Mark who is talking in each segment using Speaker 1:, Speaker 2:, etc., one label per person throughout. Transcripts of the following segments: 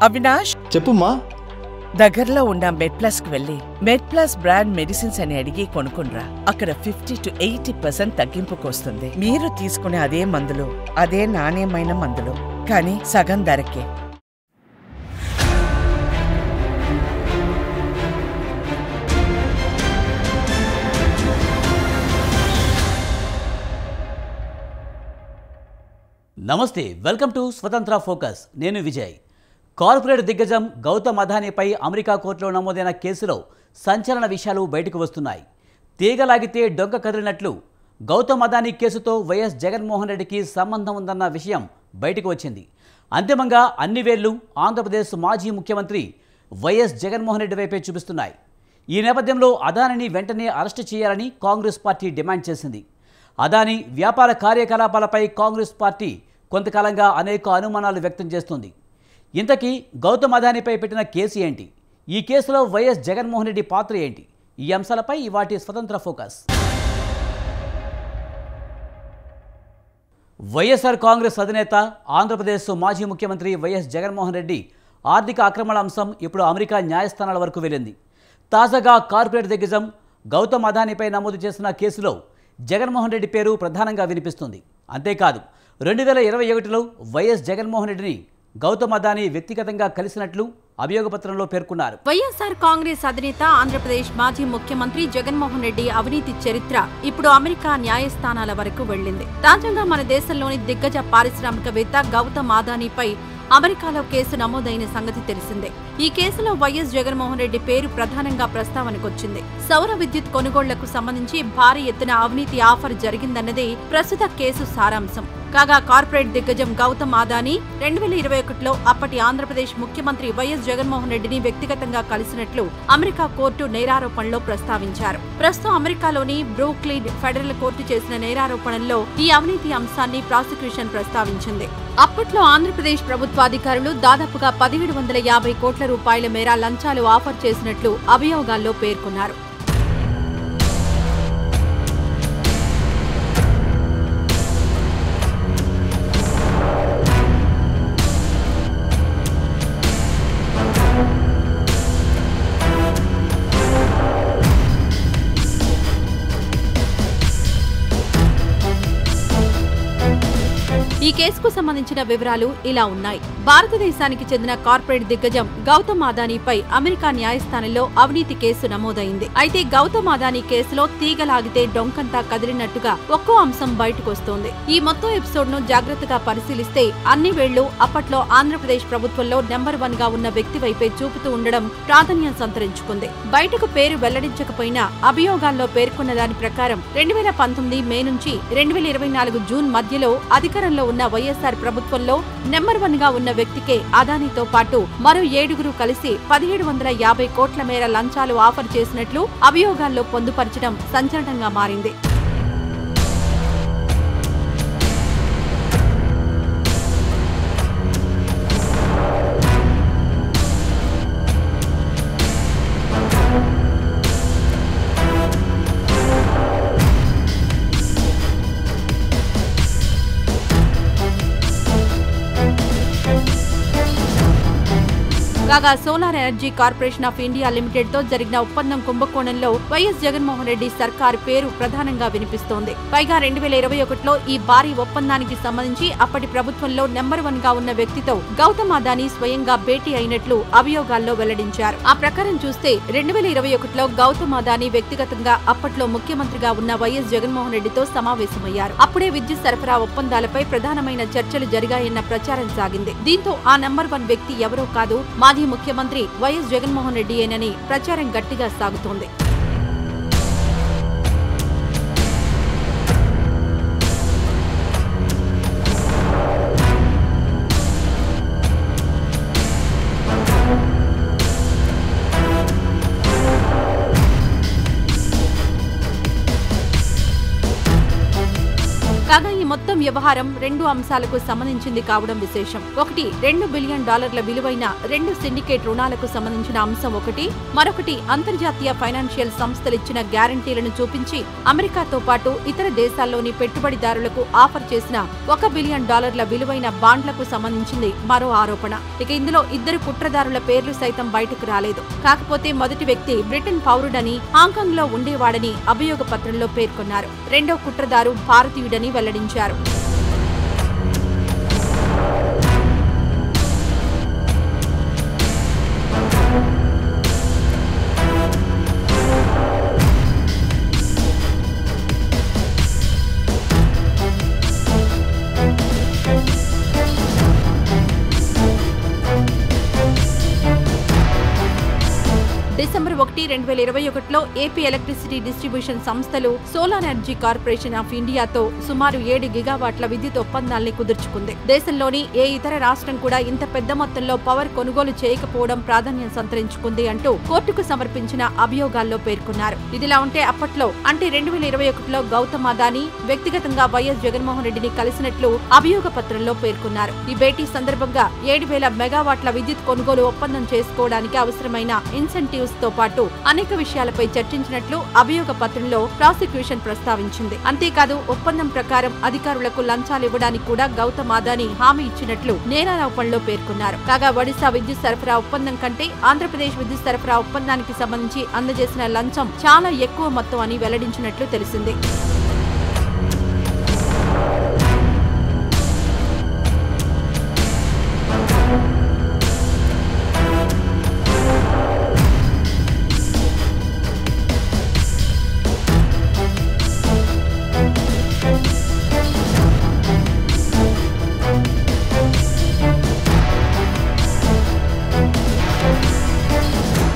Speaker 1: అవినాష్,
Speaker 2: చెప్పుమ్మా.
Speaker 1: దగ్గరలో ఉన్న మెడ్ప్లస్కి వెళ్ళి మెడ్ప్లస్ బ్రాండ్ మెడిసిన్స్ అని అడిగి కొనుక్కునరా. అక్కడ 50 to 80% తగ్గింపుకు వస్తుంది. మీరు తీసుకునే అదే మందులు, అదే నాణ్యమైన మందులు, కానీ సగం ధరకే.
Speaker 3: నమస్తే, వెల్కమ్ టు స్వతంత్ర ఫోకస్. నేను విజయ్. కార్పొరేట్ దిగ్గజం గౌతమ్ అదానీపై అమెరికా కోర్టులో నమోదైన కేసులో సంచలన విషయాలు బయటకు వస్తున్నాయి. తీగలాగితే డొంక కదిలినట్లు గౌతమ్ అదానీ కేసుతో వైఎస్ జగన్మోహన్ రెడ్డికి సంబంధం ఉందన్న విషయం బయటకు వచ్చింది. అంతిమంగా అన్ని వేళ్లు ఆంధ్రప్రదేశ్ మాజీ ముఖ్యమంత్రి వైఎస్ జగన్మోహన్ రెడ్డి వైపే చూపిస్తున్నాయి. ఈ నేపథ్యంలో అదానీని వెంటనే అరెస్టు చేయాలని కాంగ్రెస్ పార్టీ డిమాండ్ చేసింది. అదానీ వ్యాపార కార్యకలాపాలపై కాంగ్రెస్ పార్టీ కొంతకాలంగా అనేక అనుమానాలు వ్యక్తం చేస్తుంది. ఇంతకీ గౌతమ్ అదానీపై పెట్టిన కేసు ఏంటి? ఈ కేసులో వైఎస్ జగన్మోహన్ రెడ్డి పాత్ర ఏంటి? ఈ అంశాలపై ఇవాటి స్వతంత్ర ఫోకస్. వైఎస్ఆర్ కాంగ్రెస్ అధినేత, ఆంధ్రప్రదేశ్ మాజీ ముఖ్యమంత్రి వైఎస్ జగన్మోహన్ రెడ్డి ఆర్థిక అక్రమాల అంశం ఇప్పుడు అమెరికా న్యాయస్థానాల వరకు వెళ్ళింది. తాజాగా కార్పొరేట్ దిగ్గజం గౌతమ్ అదానీపై నమోదు చేసిన కేసులో జగన్మోహన్ రెడ్డి పేరు ప్రధానంగా వినిపిస్తుంది. అంతేకాదు, 2021లో వైఎస్ జగన్మోహన్ రెడ్డిని గౌతమ్ అదానీ వ్యక్తిగతంగా కలిసినట్లు అభియోగపత్రంలో పేర్కొన్నారు.
Speaker 4: వైఎస్ఆర్ కాంగ్రెస్ అధినేత, ఆంధ్రప్రదేశ్ మాజీ ముఖ్యమంత్రి జగన్మోహన్ రెడ్డి అవినీతి చరిత్ర ఇప్పుడు అమెరికా న్యాయస్థానాల వరకు వెళ్లింది. తాజాగా మన దేశంలోని దిగ్గజ పారిశ్రామికవేత్త గౌతమ్ అదానీపై అమెరికాలో కేసు నమోదైన సంగతి తెలిసిందే. ఈ కేసులో వైఎస్ జగన్మోహన్ రెడ్డి పేరు ప్రధానంగా ప్రస్తావనకొచ్చింది. సౌర విద్యుత్ కొనుగోళ్లకు సంబంధించి భారీ ఎత్తున అవినీతి ఆఫర్ జరిగిందన్నదే ప్రస్తుత కేసు సారాంశం. కాగా కార్పొరేట్ దిగ్గజం గౌతమ్ అదానీ 2021లో అప్పటి ఆంధ్రప్రదేశ్ ముఖ్యమంత్రి వైఎస్ జగన్మోహన్ రెడ్డిని వ్యక్తిగతంగా కలిసినట్లు అమెరికా కోర్టు నేరారోపణలో ప్రస్తావించారు. ప్రస్తుతం అమెరికాలోని బ్రూక్లిన్ ఫెడరల్ కోర్టు చేసిన నేరారోపణల్లో ఈ అవినీతి అంశాన్ని ప్రాసిక్యూషన్ ప్రస్తావించింది. అప్పట్లో ఆంధ్రప్రదేశ్ ప్రభుత్వాధికారులు దాదాపుగా 1750 కోట్ల రూపాయల మేర లంచాలు ఆఫర్ చేసినట్లు అభియోగాల్లో పేర్కొన్నారు. ఈ కేసుకు సంబంధించిన వివరాలు ఇలా ఉన్నాయి. భారతదేశానికి చెందిన కార్పొరేట్ దిగ్గజం గౌతమ్ అదానీపై అమెరికా న్యాయస్థానంలో అవినీతి కేసు నమోదైంది. అయితే గౌతమ్ అదానీ కేసులో తీగలాగితే డొంకంతా కదిలినట్టుగా ఒక్కో అంశం బయటకొస్తోంది. ఈ మొత్తం ఎపిసోడ్ ను జాగ్రత్తగా పరిశీలిస్తే అన్ని వేళ్లు అప్పట్లో ఆంధ్రప్రదేశ్ ప్రభుత్వంలో నెంబర్ 1 గా ఉన్న వ్యక్తి వైపే చూపుతూ ఉండడం ప్రాధాన్యం సంతరించుకుంది. బయటకు పేరు వెల్లడించకపోయినా అభియోగాల్లో పేర్కొన్న దాని ప్రకారం 2019 మే నుంచి 2024 జూన్ మధ్యలో అధికారంలో ఉన్న వైఎస్ఆర్ ప్రభుత్వంలో నెంబర్ 1 గా ఉన్న వ్యక్తికే అదానీతో పాటు మరో 7గురు కలిసి 1750 కోట్ల మేర లంచాలు ఆఫర్ చేసినట్లు అభియోగాల్లో పొందుపరచడం సంచలనంగా మారింది. కాగా solar energy corporation of India limited తో జరిగిన ఒప్పందం కుంభకోణంలో వైఎస్ జగన్మోహన్ రెడ్డి సర్కార్ పేరు ప్రధానంగా వినిపిస్తోంది. పైగా 2021లో ఈ భారీ ఒప్పందానికి సంబంధించి అప్పటి ప్రభుత్వంలో నెంబర్ 1 గా ఉన్న వ్యక్తితో గౌతమ్ అదానీ స్వయంగా భేటీ అయినట్లు అభియోగాల్లో వెల్లడించారు. ఆ ప్రకారం చూస్తే 2021లో గౌతమ్ అదానీ వ్యక్తిగతంగా అప్పట్లో ముఖ్యమంత్రిగా ఉన్న వైఎస్ జగన్మోహన్ రెడ్డితో సమావేశమయ్యారు. అప్పుడే విద్యుత్ సరఫరా ఒప్పందాలపై ప్రధానమైన చర్చలు జరిగాయన్న ప్రచారం సాగింది. దీంతో ఆ నెంబర్ 1 వ్యక్తి ఎవరో కాదు, మాజీ ముఖ్యమంత్రి వైఎస్ జగన్మోహన్ రెడ్డియేనని ప్రచారం గట్టిగా సాగుతోంది. కాగా ఈ మొత్తం మొత్తం వ్యవహారం 2 అంశాలకు సంబంధించింది కావడం విశేషం. ఒకటి $2 బిలియన్ విలువైన 2 సిండికేట్ రుణాలకు సంబంధించిన అంశం ఒకటి, మరొకటి అంతర్జాతీయ ఫైనాన్షియల్ సంస్థలిచ్చిన గ్యారంటీలను చూపించి అమెరికాతో పాటు ఇతర దేశాల్లోని పెట్టుబడిదారులకు ఆఫర్ చేసిన $1 బిలియన్ విలువైన బాండ్లకు సంబంధించింది మరో ఆరోపణ. ఇక ఇందులో ఇద్దరు కుట్రదారుల పేర్లు సైతం బయటకు రాలేదు. కాకపోతే మొదటి వ్యక్తి బ్రిటన్ పౌరుడని, హాంకాంగ్ లో ఉండేవాడని అభియోగ పత్రంలో పేర్కొన్నారు. రెండో కుట్రదారు భారతీయుడని వెల్లడించారు. డిసెంబర్ 1, 2021లో ఏపీ ఎలక్ట్రిసిటీ డిస్ట్రిబ్యూషన్ సంస్థలు సోలార్ ఎనర్జీ కార్పొరేషన్ ఆఫ్ ఇండియాతో సుమారు 7 గిగావాట్ల విద్యుత్ ఒప్పందాల్ని కుదుర్చుకుంది. దేశంలోని ఏ ఇతర రాష్ట్రం కూడా ఇంత పెద్ద మొత్తంలో పవర్ కొనుగోలు చేయకపోవడం ప్రాధాన్యం సంతరించుకుంది అంటూ కోర్టుకు సమర్పించిన అభియోగాల్లో పేర్కొన్నారు. ఇదిలా ఉంటే అప్పట్లో అంటే 2021లో గౌతమ్ అదానీ వ్యక్తిగతంగా వైఎస్ జగన్మోహన్ రెడ్డిని కలిసినట్లు అభియోగ పత్రంలో పేర్కొన్నారు. ఈ భేటీ సందర్భంగా 7,000 మెగావాట్ల విద్యుత్ కొనుగోలు ఒప్పందం చేసుకోవడానికి అవసరమైన ఇన్సెంటివ్ తో పాటు అనేక విషయాలపై చర్చించినట్లు అభియోగ పత్రంలో ప్రాసిక్యూషన్ ప్రస్తావించింది. అంతేకాదు ఒప్పందం ప్రకారం అధికారులకు లంచాలివ్వడానికి కూడా గౌతమ్ అదానీ హామీ ఇచ్చినట్లు నేరారోపణలో పేర్కొన్నారు. కాగా ఒడిశా విద్యుత్ సరఫరా ఒప్పందం కంటే ఆంధ్రప్రదేశ్ విద్యుత్ సరఫరా ఒప్పందానికి సంబంధించి అందజేసిన లంచం చాలా ఎక్కువ మొత్తం అని వెల్లడించినట్లు తెలిసింది.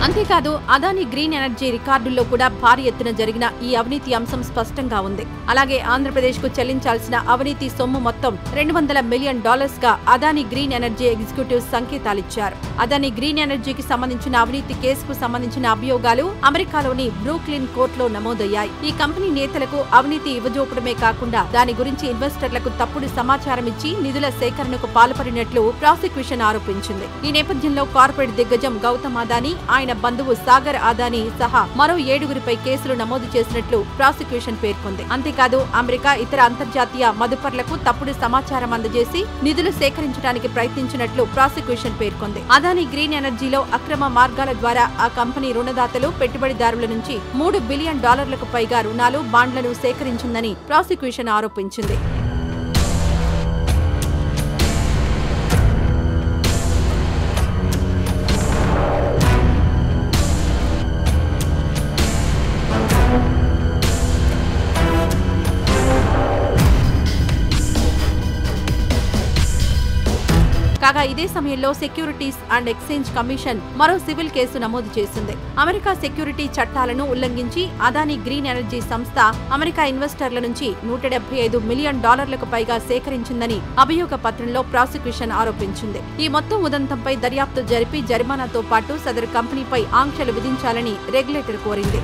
Speaker 4: అంతేకాదు అదానీ గ్రీన్ ఎనర్జీ రికార్డుల్లో కూడా భారీ ఎత్తున జరిగిన ఈ అవినీతి అంశం స్పష్టంగా ఉంది. అలాగే ఆంధ్రప్రదేశ్ కు చెల్లించాల్సిన అవినీతి సొమ్ము మొత్తం $200 మిలియన్ గా అదానీ గ్రీన్ ఎనర్జీ ఎగ్జిక్యూటివ్ సంకేతాలిచ్చారు. అదానీ గ్రీన్ ఎనర్జీకి సంబంధించిన అవినీతి కేసుకు సంబంధించిన అభియోగాలు అమెరికాలోని బ్రూక్లిన్ కోర్టులో నమోదయ్యాయి. ఈ కంపెనీ నేతలకు అవినీతి ఇవ్వజూపడమే కాకుండా దాని గురించి ఇన్వెస్టర్లకు తప్పుడు సమాచారం ఇచ్చి నిధుల సేకరణకు పాల్పడినట్లు ప్రాసిక్యూషన్ ఆరోపించింది. ఈ నేపథ్యంలో కార్పొరేట్ దిగ్గజం గౌతమ్ అదానీ, ఆయన బంధువు సాగర్ అదానీ సహా మరో 7గురిపై కేసులు నమోదు చేసినట్లు ప్రాసిక్యూషన్ పేర్కొంది. అంతేకాదు అమెరికా ఇతర అంతర్జాతీయ మదుపర్లకు తప్పుడు సమాచారం అందజేసి నిధులు సేకరించడానికి ప్రయత్నించినట్లు ప్రాసిక్యూషన్ పేర్కొంది. అదానీ గ్రీన్ ఎనర్జీలో అక్రమ మార్గాల ద్వారా ఆ కంపెనీ రుణదాతలు, పెట్టుబడిదారుల నుంచి $3 బిలియన్ పైగా రుణాలు, బాండ్లను సేకరించిందని ప్రాసిక్యూషన్ ఆరోపించింది. కాగా ఇదే సమయంలో సెక్యూరిటీస్ అండ్ ఎక్స్చేంజ్ కమిషన్ మరో సివిల్ కేసు నమోదు చేసింది. అమెరికా సెక్యూరిటీ చట్టాలను ఉల్లంఘించి అదానీ గ్రీన్ ఎనర్జీ సంస్థ అమెరికా ఇన్వెస్టర్ల నుంచి $175 మిలియన్ పైగా సేకరించిందని అభియోగ పత్రంలో ప్రాసిక్యూషన్ ఆరోపించింది. ఈ మొత్తం ఉదంతంపై దర్యాప్తు జరిపి జరిమానాతో పాటు సదరు కంపెనీపై ఆంక్షలు విధించాలని రెగ్యులేటర్ కోరింది.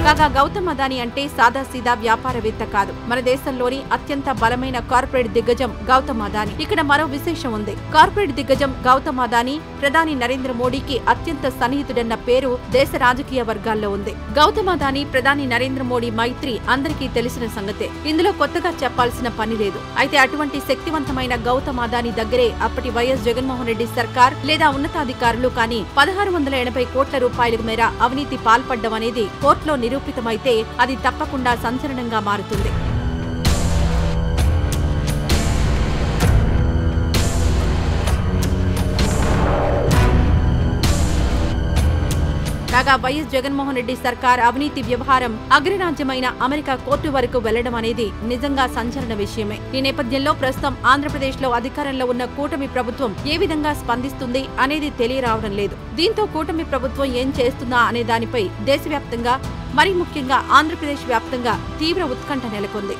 Speaker 4: కాగా గౌతమ్ అదానీ అంటే సాదాసీదా వ్యాపారవేత్త కాదు. మన దేశంలోని అత్యంత బలమైన కార్పొరేట్ దిగ్గజం గౌతమ్ అదానీ. ఇక్కడ మరో విశేషం ఉంది. కార్పొరేట్ దిగ్గజం గౌతమ్ అదానీ ప్రధాని నరేంద్ర మోడీకి అత్యంత సన్నిహితుడన్న పేరు దేశ రాజకీయ వర్గాల్లో ఉంది. గౌతమ్ అదానీ ప్రధాని నరేంద్ర మోడీ మైత్రి అందరికీ తెలిసిన సంగతే. ఇందులో కొత్తగా చెప్పాల్సిన పని లేదు. అయితే అటువంటి శక్తివంతమైన గౌతమ్ అదానీ దగ్గరే అప్పటి వైఎస్ జగన్మోహన్ రెడ్డి సర్కార్ లేదా ఉన్నతాధికారులు కానీ 1680 కోట్ల రూపాయల మేర అవినీతి పాల్పడ్డం అనేది కోర్టులో నిరూపితమైతే అది తప్పకుండా సంచలనంగా మారుతుంది. కాగా వైఎస్ జగన్మోహన్ రెడ్డి సర్కార్ అవినీతి వ్యవహారం అగ్రరాజ్యమైన అమెరికా కోర్టు వరకు వెళ్లడం అనేది నిజంగా సంచలన విషయమే. ఈ నేపథ్యంలో ప్రస్తుతం ఆంధ్రప్రదేశ్ లో అధికారంలో ఉన్న కూటమి ప్రభుత్వం ఏ విధంగా స్పందిస్తుంది అనేది తెలియరావడం లేదు. దీంతో కూటమి ప్రభుత్వం ఏం చేస్తుందా అనే దానిపై దేశవ్యాప్తంగా, మరీ ముఖ్యంగా ఆంధ్రప్రదేశ్ వ్యాప్తంగా తీవ్ర ఉత్కంఠ నెలకొంది.